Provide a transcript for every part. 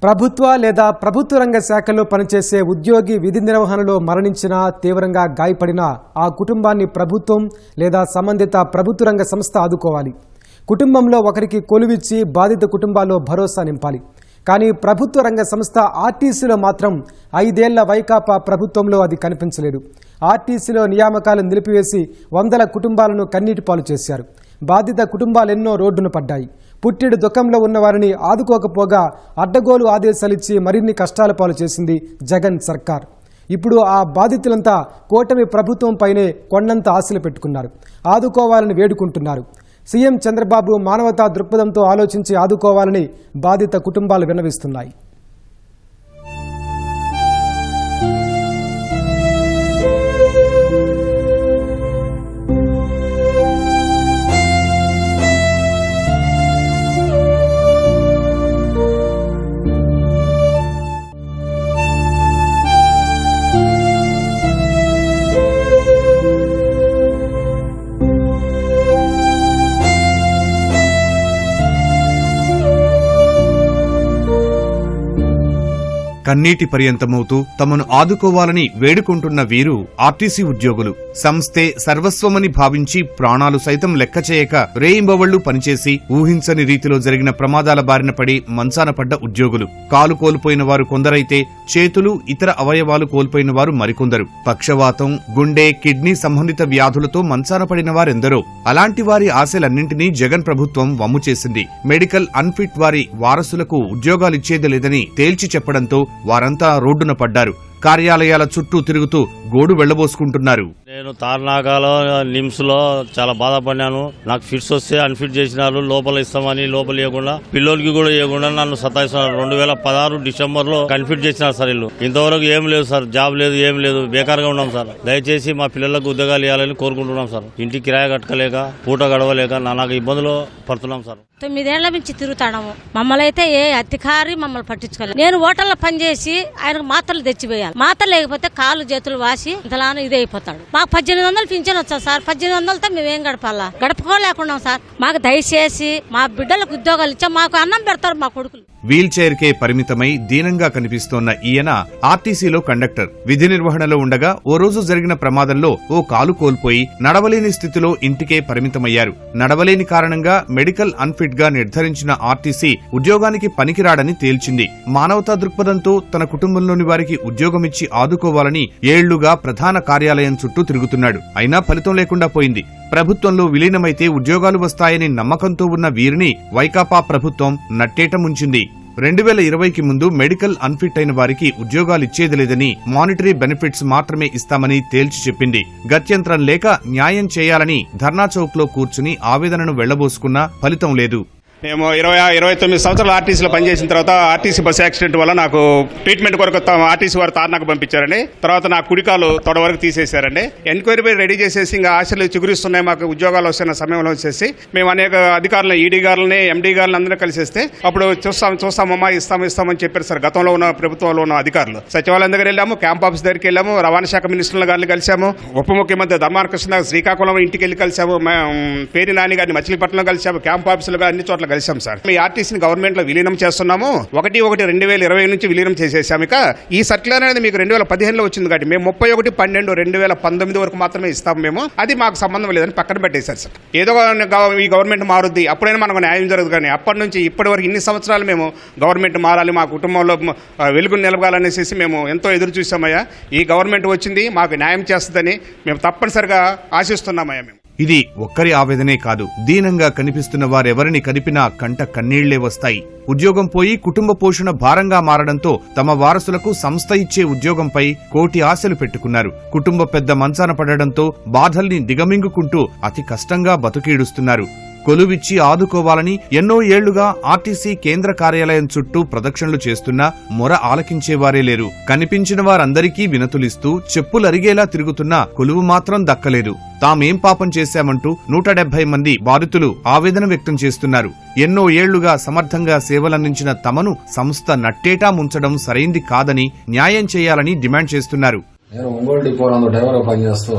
ప్రభుత్వ లేదా ప్రభుత్వ రంగ శాఖలో పనిచేసే ఉద్యోగి విధి నిర్వహణలో మరణించినా తీవ్రంగా గాయపడినా ఆ కుటుంబాన్ని ప్రభుత్వం లేదా సంబంధిత ప్రభుత్వ రంగ సంస్థ ఆదుకోవాలి. కుటుంబంలో ఒకరికి కొలువిచ్చి బాధిత కుటుంబాల్లో భరోసా నింపాలి. కానీ ప్రభుత్వ రంగ సంస్థ ఆర్టీసీలో మాత్రం 5 ఏళ్ల వైకాపా ప్రభుత్వంలో అది కనిపించలేదు. ఆర్టీసీలో నియామకాలు నిలిపివేసి వందల కుటుంబాలను కన్నీటి పాలు చేశారు. బాధిత కుటుంబాలెన్నో రోడ్డున పడ్డాయి. పుట్టిడు దుఃఖంలో ఉన్న వారిని ఆదుకోకపోగా అడ్డగోలు ఆదేశాలిచ్చి మరిన్ని కష్టాల పాలు చేసింది జగన్ సర్కార్. ఇప్పుడు ఆ బాధితులంతా కూటమి ప్రభుత్వం పైనే కొండంత ఆశలు పెట్టుకున్నారు. ఆదుకోవాలని వేడుకుంటున్నారు. సీఎం చంద్రబాబు మానవతా దృక్పథంతో ఆలోచించి ఆదుకోవాలని బాధిత కుటుంబాలు విన్నవిస్తున్నాయి. కన్నీటి పర్యంతమవుతూ తమను ఆదుకోవాలని వేడుకుంటున్న వీరు ఆర్టీసీ ఉద్యోగులు. సంస్థే సర్వస్వమని భావించి ప్రాణాలు సైతం లెక్క చేయక రేయింబవళ్లు పనిచేసి ఊహించని రీతిలో జరిగిన ప్రమాదాల బారిన పడి మంచాన పడ్డ ఉద్యోగులు. కాలు కోల్పోయిన వారు కొందరైతే చేతులు, ఇతర అవయవాలు కోల్పోయిన వారు మరికొందరు. పక్షవాతం, గుండె, కిడ్నీ సంబంధిత వ్యాధులతో మంచాన పడిన వారెందరో. అలాంటి వారి ఆశలన్నింటినీ జగన్ ప్రభుత్వం వమ్ము చేసింది. మెడికల్ అన్ఫిట్ వారి వారసులకు ఉద్యోగాలిచ్చేది లేదని తేల్చి చెప్పడంతో వారంతా రోడ్డున పడ్డారు. కార్యాలయాల చుట్టూ తిరుగుతూ గోడు వెళ్లబోసుకుంటున్నారు. నేను తార్నాకాలో నిమ్స్ లో చాలా బాధపడినాను. నాకు ఫిట్స్ వస్తే అన్ఫిట్ చేసినారు. లోపల ఇస్తామని లోపల ఇవ్వకుండా, పిల్లోడికి కూడా ఇవ్వకుండా నన్ను సతాయిస్తున్నారు. 2016 డిసెంబర్ లో కన్ఫిట్ చేసినారు సార్. ఇల్లు ఇంతవరకు ఏం లేదు సార్. జాబ్ లేదు, ఏం లేదు. బేకారుగా ఉన్నాం సార్. దయచేసి మా పిల్లలకు ఉద్యోగాలు ఇవ్వాలని కోరుకుంటున్నాం సార్. ఇంటికి కిరాయి కట్టలేక, పూట గడవలేక నానా ఇబ్బందులు పడుతున్నాం సార్. 9 ఏళ్ల నుంచి తిరుగుతాము. మమ్మల్ని అయితే ఏ అధికారి మమ్మల్ని పట్టించుకోలేదు. నేను హోటల్లో పనిచేసి ఆయనకు మాత్రలు తెచ్చిపోయాను. మాత్రలు లేకపోతే కాళ్ళు చేతులు వాసి ఇంతలానే ఇదే అయిపోతాడు. మాకు 1800 పింఛన్ వచ్చారు సార్. 1800తో మేమేం గడపాలా? గడపకోలేకున్నాం సార్. మాకు దయచేసి మా బిడ్డలకు ఉద్యోగాలు ఇచ్చా, మాకు అన్నం పెడతారు మా కొడుకులు. వీల్ చైర్ కే పరిమితమై దీనంగా కనిపిస్తోన్న ఈయన ఆర్టీసీలో కండక్టర్. విధి నిర్వహణలో ఉండగా ఓ రోజు జరిగిన ప్రమాదంలో ఓ కాలు కోల్పోయి నడవలేని స్థితిలో ఇంటికే పరిమితమయ్యారు. నడవలేని కారణంగా మెడికల్ అన్ఫిట్ గా నిర్ధారించిన ఆర్టీసీ ఉద్యోగానికి పనికిరాడని తేల్చింది. మానవతా దృక్పథంతో తన కుటుంబంలోని వారికి ఉద్యోగమిచ్చి ఆదుకోవాలని ఏళ్లుగా ప్రధాన కార్యాలయం చుట్టూ తిరుగుతున్నాడు. అయినా ఫలితం లేకుండా పోయింది. ప్రభుత్వంలో విలీనమైతే ఉద్యోగాలు వస్తాయని నమ్మకంతో ఉన్న వీరిని వైకాపా ప్రభుత్వం నట్టేట ముంచింది. 2020కి ముందు మెడికల్ అన్ఫిట్ అయిన వారికి ఉద్యోగాలిచ్చేది లేదని, మానిటరీ బెనిఫిట్స్ మాత్రమే ఇస్తామని తేల్చి చెప్పింది. గత్యంతరం లేక న్యాయం చేయాలని ధర్నా చౌక్ లో కూర్చుని ఆవేదనను వెళ్లబోసుకున్నా ఫలితం లేదు. మేము 29 సంవత్సరాలు ఆర్టీసీలో పనిచేసిన తర్వాత ఆర్టీసీ బస్ యాక్సిడెంట్ వల్ల నాకు ట్రీట్మెంట్ కొరకు ఆర్టీసీ వారు తార్నాకు పంపించారండి. తర్వాత నా కుడికాలు తొడ వరకు తీసేశారండి. ఎంక్వైరీ రెడీ చేసేసి ఇంకా ఆశలు చిగురిస్తున్నాయి, మాకు ఉద్యోగాలు వస్తున్న సమయంలో వచ్చేసి మేము అనేక అధికారులను, ఈడీ గారులని, ఎండీ గారులను అందరూ కలిసేస్తే అప్పుడు చూస్తామమ్మా ఇస్తామని చెప్పారు సార్. గతంలో ఉన్న ప్రభుత్వంలో ఉన్న అధికారులు సచివాలయం దగ్గర వెళ్ళాము, క్యాంప్ ఆఫీస్ దగ్గరికి వెళ్ళాము, రవాణా శాఖ మినిస్టర్ల గారిని కలిసాము, ఉప ముఖ్యమంత్రి ధర్మాన కృష్ణ శ్రీకాకుళం ఇంటికి వెళ్ళి కలిసాము, పేరి నాని గారిని మచిలీపట్నం కలిసాము, క్యాంప్ ఆఫీసులుగా అన్ని చోట్ల కలిసాం సార్. ఈ ఆర్టీసీని గవర్నమెంట్ లో విలీనం చేస్తున్నాము. 1/1/2020 నుంచి విలీనం చేసేసాము. ఇక ఈ సర్క్యులర్ అనేది మీకు 2015లో వచ్చింది కాబట్టి మేము 31/12/2019 వరకు మాత్రమే ఇస్తాము. మేము అది మాకు సంబంధం లేదని పక్కన పెట్టేశారు సార్. ఏదో ఈ గవర్నమెంట్ మారుద్ది, అప్పుడైనా మనకు న్యాయం జరుగుతుంది. కానీ అప్పటి నుంచి ఇప్పటి వరకు ఇన్ని సంవత్సరాలు మేము గవర్నమెంట్ మారాలి, మా కుటుంబంలో వెలుగును నిలగాలనేసి మేము ఎంతో ఎదురు చూసామయ్యా. ఈ గవర్నమెంట్ వచ్చింది, మాకు న్యాయం చేస్తుందని మేము తప్పనిసరిగా ఆశిస్తున్నామయ్యా. మేము ఇది ఒక్కరి ఆవేదనే కాదు. దీనంగా కనిపిస్తున్న వారెవరిని కదిపినా కంట కన్నీళ్లే వస్తాయి. ఉద్యోగం పోయి కుటుంబ పోషణ భారంగా మారడంతో తమ వారసులకు సంస్థ ఇచ్చే ఉద్యోగంపై కోటి ఆశలు పెట్టుకున్నారు. కుటుంబ పెద్ద మంచాన పడడంతో బాధల్ని దిగమింగుకుంటూ అతి కష్టంగా బతుకీడుస్తున్నారు. కొలువిచ్చి ఆదుకోవాలని ఎన్నో ఏళ్లుగా ఆర్టీసీ కేంద్ర కార్యాలయం చుట్టూ ప్రదక్షిణలు చేస్తున్నా మొర ఆలకించేవారే లేరు. కనిపించిన వారందరికీ వినతులిస్తూ చెప్పులరిగేలా తిరుగుతున్నా కొలువు మాత్రం దక్కలేదు. తామేం పాపం చేశామంటూ 170 మంది బాధితులు ఆవేదన వ్యక్తం చేస్తున్నారు. ఎన్నో ఏళ్లుగా సమర్థంగా సేవలందించిన తమను సంస్థ నట్టేటా ముంచడం సరైంది కాదని, న్యాయం చేయాలని డిమాండ్ చేస్తున్నారు. నేను ఒంగోలు డిపోలో డ్రైవర్గా పనిచేస్తూ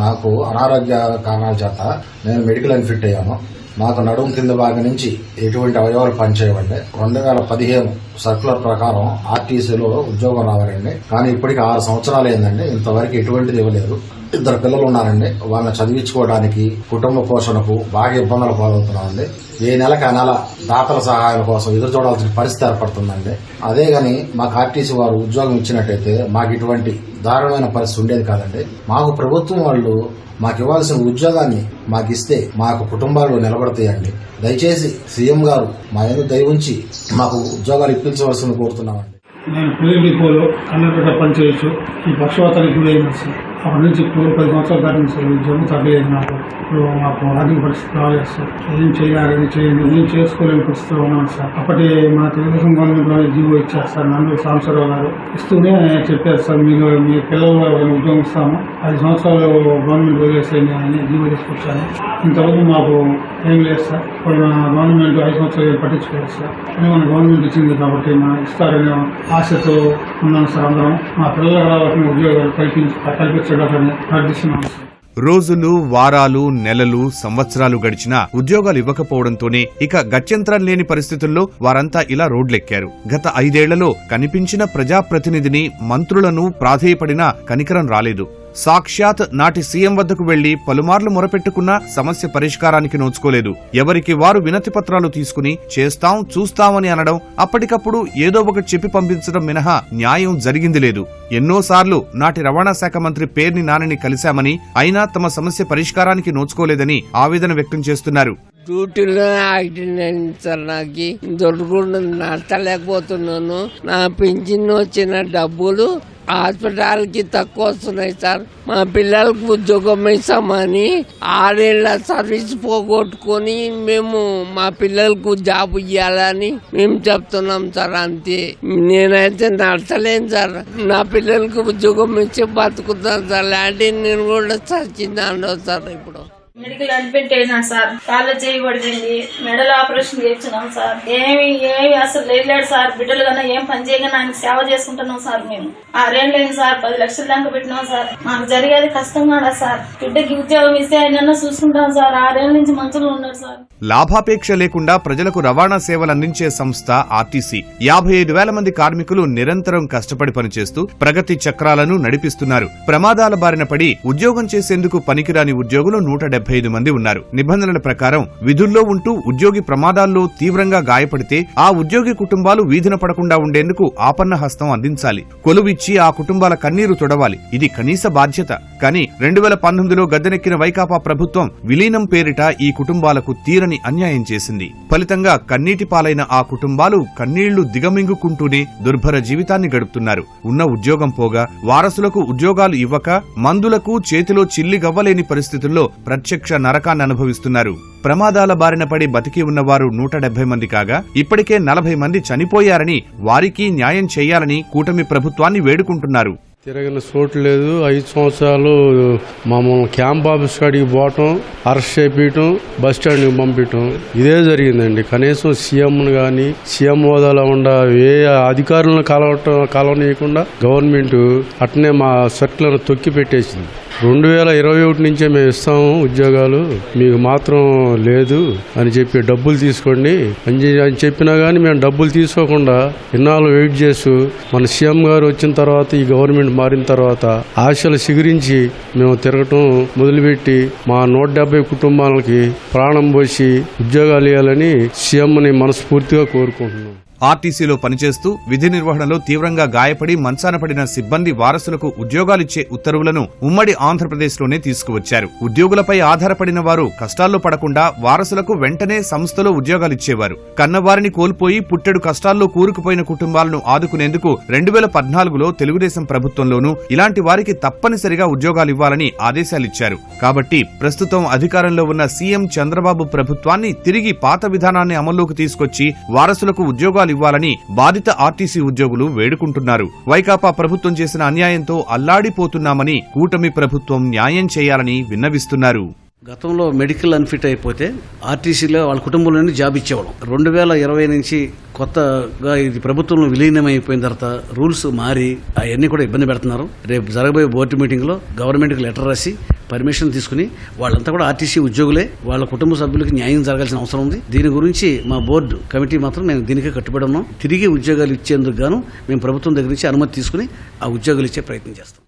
నాకు అనారోగ్య కారణాల చేత నేను మెడికల్ అన్ఫిట్ అయ్యాను. మాకు నడుము కింద భాగం నుంచి ఎటువంటి అవయవాలు పనిచేయవండి. 2015 సర్కులర్ ప్రకారం ఆర్టీసీలో ఉద్యోగం రావాలండి. కానీ ఇప్పటికి 6 సంవత్సరాలు అయిందండి, ఇంతవరకు ఎటువంటిది ఇవ్వలేదు. 2 పిల్లలు ఉన్నారండి, వాళ్ళని చదివించుకోవడానికి కుటుంబ పోషణకు బాగా ఇబ్బందులు పాలవుతున్నామండి. ఏ నెలకు ఆ నెల దాతల సహాయం కోసం ఎదురు చూడాల్సిన పరిస్థితి ఏర్పడుతుందండి. అదే గాని మాకు ఆర్టీసీ వారు ఉద్యోగం ఇచ్చినట్టయితే మాకు ఇటువంటి దారుణమైన పరిస్థితి ఉండేది కాదండి. మాకు ప్రభుత్వం వాళ్ళు మాకు ఇవ్వాల్సిన ఉద్యోగాన్ని మాకు ఇస్తే మాకు కుటుంబాలు నిలబడతాయండి. దయచేసి సీఎం గారు మా ఎందుకు దయ ఉంచి మాకు ఉద్యోగాలు ఇప్పించవలసింది కోరుతున్నామండి. నేను పులి డిపోలో కండక్టర్గా పనిచేయచ్చు. ఈ పక్షవాతానికి గురి అయినా సార్ అప్పటి నుంచి 10 సంవత్సరాలు దాటింది సార్. ఉద్యోగం తగ్గలేదు నాకు. ఇప్పుడు మాకు ఆర్థిక పరిస్థితి రాలేదు సార్. ఏం చేయాలి చేయండి, ఏం చేసుకోలేని పరిస్థితిలో ఉన్నాను సార్. అప్పటి మా తెలుగుదేశం గవర్నమెంట్లో జీవో ఇచ్చారు సార్. నందూరు సాంబశివరావు గారు ఇస్తూనే చెప్పారు సార్, మీరు మీ పిల్లలు ఉద్యోగం ఇస్తాము, 5 సంవత్సరాలు గవర్నమెంట్ వదిలేసేయండి అని జీవో తీసుకొచ్చాను. ఇంతవరకు మాకు ఏం లేదు సార్. ఇప్పుడు మన గవర్నమెంట్ 5 సంవత్సరాలు పట్టించుకోలేదు సార్. కానీ మన గవర్నమెంట్ ఇచ్చింది కాబట్టి మనం ఇస్తారని ఆశతో ఉన్నాను సార్. అందరం మా పిల్లలకు రావాల్సిన ఉద్యోగాలు కల్పించడాన్ని ప్రార్థిస్తున్నాను సార్. రోజులు, వారాలు, నెలలు, సంవత్సరాలు గడిచినా ఉద్యోగాలు ఇవ్వకపోవడంతోనే ఇక గత్యంతరం లేని పరిస్థితుల్లో వారంతా ఇలా రోడ్లెక్కారు. గత 5 ఏళ్లలో కనిపించిన ప్రజాప్రతినిధిని, మంత్రులను ప్రాధేయపడినా కనికరం రాలేదు. సాక్షాత్ నాటి సీఎం వద్దకు వెళ్లి పలుమార్లు మొరపెట్టుకున్నా సమస్య పరిష్కారానికి నోచుకోలేదు. ఎవరికి వారు వినతి పత్రాలు తీసుకుని చేస్తాం చూస్తామని అనడం, అప్పటికప్పుడు ఏదో ఒకటి చెప్పి పంపించడం మినహా న్యాయం జరిగింది లేదు. ఎన్నోసార్లు నాటి రవాణా శాఖ మంత్రి పేర్ని నానిని కలిశామని, అయినా తమ సమస్య పరిష్కారానికి నోచుకోలేదని ఆవేదన వ్యక్తం చేస్తున్నారు. డ్యూటీలో యాక్సిడెంట్ సార్. నాకు దొరకకుండా నడతలేకపోతున్నాను. నా పింఛన్ వచ్చిన డబ్బులు హాస్పిటల్కి తక్కువ వస్తున్నాయి సార్. మా పిల్లలకు ఉద్యోగం ఇస్తామని 6 ఏళ్ల సర్వీస్ పోగొట్టుకొని మేము మా పిల్లలకు జాబ్ ఇవ్వాలని మేము చెప్తున్నాం సార్. అంతే. నేనైతే నడతలేను సార్. నా పిల్లలకు ఉద్యోగం ఇచ్చి బతుకుతాను సార్. లాంటి నేను కూడా చచ్చిందాను సార్. ఇప్పుడు మెడికల్ అడ్మిట్ అయినా సార్. కాళ్ళ చేయబడింది, మెడల్ ఆపరేషన్ చేయించున్నాం సార్. ఏమి అసలు లేదు సార్. బిడ్డలు కన్నా ఏం పని చేయగానే ఆయనకు సేవ చేసుకుంటున్నాం సార్. మేము 6 ఏళ్ళు అయింది సార్. 10 లక్షల దాకా పెట్టినాం సార్. మాకు జరిగేది కష్టం కాదా సార్. బిడ్డకి ఉద్యోగం ఇస్తే ఆయన చూసుకుంటాం సార్. 6 ఏళ్ళ నుంచి మంచులు ఉన్నారు సార్. లాభాపేక్ష లేకుండా ప్రజలకు రవాణా సేవలు అందించే సంస్థ ఆర్టీసీ. 55,000 మంది కార్మికులు నిరంతరం కష్టపడి పనిచేస్తూ ప్రగతి చక్రాలను నడిపిస్తున్నారు. ప్రమాదాల బారిన పడి ఉద్యోగం చేసేందుకు పనికిరాని ఉద్యోగులు 175 మంది ఉన్నారు. నిబంధనల ప్రకారం విధుల్లో ఉంటూ ఉద్యోగి ప్రమాదాల్లో తీవ్రంగా గాయపడితే ఆ ఉద్యోగి కుటుంబాలు వీధిన పడకుండా ఉండేందుకు ఆపన్న హస్తం అందించాలి. కొలువిచ్చి ఆ కుటుంబాల కన్నీరు తొడవాలి. ఇది కనీస బాధ్యత. కానీ 2019లో గద్దెనెక్కిన వైకాపా ప్రభుత్వం విలీనం పేరిట ఈ కుటుంబాలకు తీరని అన్యాయం చేసింది. ఫలితంగా కన్నీటి పాలైన ఆ కుటుంబాలు కన్నీళ్లు దిగమింగుకుంటూనే దుర్భర జీవితాన్ని గడుపుతున్నారు. ఉన్న ఉద్యోగం పోగా వారసులకు ఉద్యోగాలు ఇవ్వక మందులకు చేతిలో చిల్లిగవ్వలేని పరిస్థితుల్లో ప్రత్యక్ష నరకాన్ని అనుభవిస్తున్నారు. ప్రమాదాల బారిన పడి బతికి ఉన్నవారు 170 మంది కాగా ఇప్పటికే 40 మంది చనిపోయారని, వారికి న్యాయం చేయాలని కూటమి ప్రభుత్వాన్ని వేడుకుంటున్నారు. తిరగని చోటు లేదు. 5 సంవత్సరాలు మమ్మల్ని క్యాంప్ ఆఫీస్ కాడికి పోవటం, అరెస్ట్ చేపించడం, బస్ స్టాండ్కి పంపించడం ఇదే జరిగిందండి. కనీసం సీఎంను కానీ సీఎం హోదాలో ఉండ ఏ అధికారులను కలవనీయకుండా గవర్నమెంట్ అట్నే మా సర్కులను తొక్కి పెట్టేసింది. 2021 నుంచే మేము ఇస్తాము ఉద్యోగాలు, మీకు మాత్రం లేదు అని చెప్పి డబ్బులు తీసుకోండి అని చెప్పినా కానీ మేము డబ్బులు తీసుకోకుండా ఇన్నాళ్ళు వెయిట్ చేస్తూ మన సీఎం గారు వచ్చిన తర్వాత, ఈ గవర్నమెంట్ మారిన తర్వాత ఆశలు సిగురించి మేము తిరగటం మొదలుపెట్టి మా 170 కుటుంబాలకి ప్రాణం పోసి ఉద్యోగాలు ఇవ్వాలని సీఎంని మనస్ఫూర్తిగా కోరుకుంటున్నాం. ఆర్టీసీలో పనిచేస్తూ విధి నిర్వహణలో తీవ్రంగా గాయపడి మంచాన పడిన సిబ్బంది వారసులకు ఉద్యోగాలిచ్చే ఉత్తర్వులను ఉమ్మడి ఆంధ్రప్రదేశ్లోనే తీసుకువచ్చారు. ఉద్యోగులపై ఆధారపడిన వారు కష్టాల్లో పడకుండా వారసులకు వెంటనే సంస్థలో ఉద్యోగాలిచ్చేవారు. కన్నవారిని కోల్పోయి పుట్టెడు కష్టాల్లో కూరుకుపోయిన కుటుంబాలను ఆదుకునేందుకు 2014లో తెలుగుదేశం ప్రభుత్వంలోనూ ఇలాంటి వారికి తప్పనిసరిగా ఉద్యోగాలివ్వాలని ఆదేశాలిచ్చారు. కాబట్టి ప్రస్తుతం అధికారంలో ఉన్న సీఎం చంద్రబాబు ప్రభుత్వాన్ని తిరిగి పాత విధానాన్ని అమల్లోకి తీసుకొచ్చి వారసులకు ఉద్యోగాలు ఇవ్వాలని బాధిత ఆర్టీసీ ఉద్యోగులు వేడుకుంటున్నారు. వైకాపా ప్రభుత్వం చేసిన అన్యాయంతో అల్లాడిపోతున్నామని, కూటమి ప్రభుత్వం న్యాయం చేయాలని విన్నవిస్తున్నారు. గతంలో మెడికల్ అన్ఫిట్ అయిపోతే ఆర్టీసీలో వాళ్ళ కుటుంబంలోనే జాబ్ ఇచ్చేవాళ్ళం. 2020 నుంచి కొత్తగా ఇది ప్రభుత్వంలో విలీనం అయిపోయిన తర్వాత రూల్స్ మారి అవన్నీ కూడా ఇబ్బంది పెడుతున్నారు. రేపు జరగబోయే బోర్డు మీటింగ్లో గవర్నమెంట్కి లెటర్ రాసి పర్మిషన్ తీసుకుని వాళ్ళంతా కూడా ఆర్టీసీ ఉద్యోగులే, వాళ్ళ కుటుంబ సభ్యులకి న్యాయం జరగాల్సిన అవసరం ఉంది. దీని గురించి మా బోర్డు కమిటీ మాత్రం మేము దీనికే కట్టుబడి ఉన్నాం. తిరిగి ఉద్యోగాలు ఇచ్చేందుకు గాను మేము ప్రభుత్వం దగ్గర నుంచి అనుమతి తీసుకుని ఆ ఉద్యోగాలు ఇచ్చే ప్రయత్నం చేస్తాం.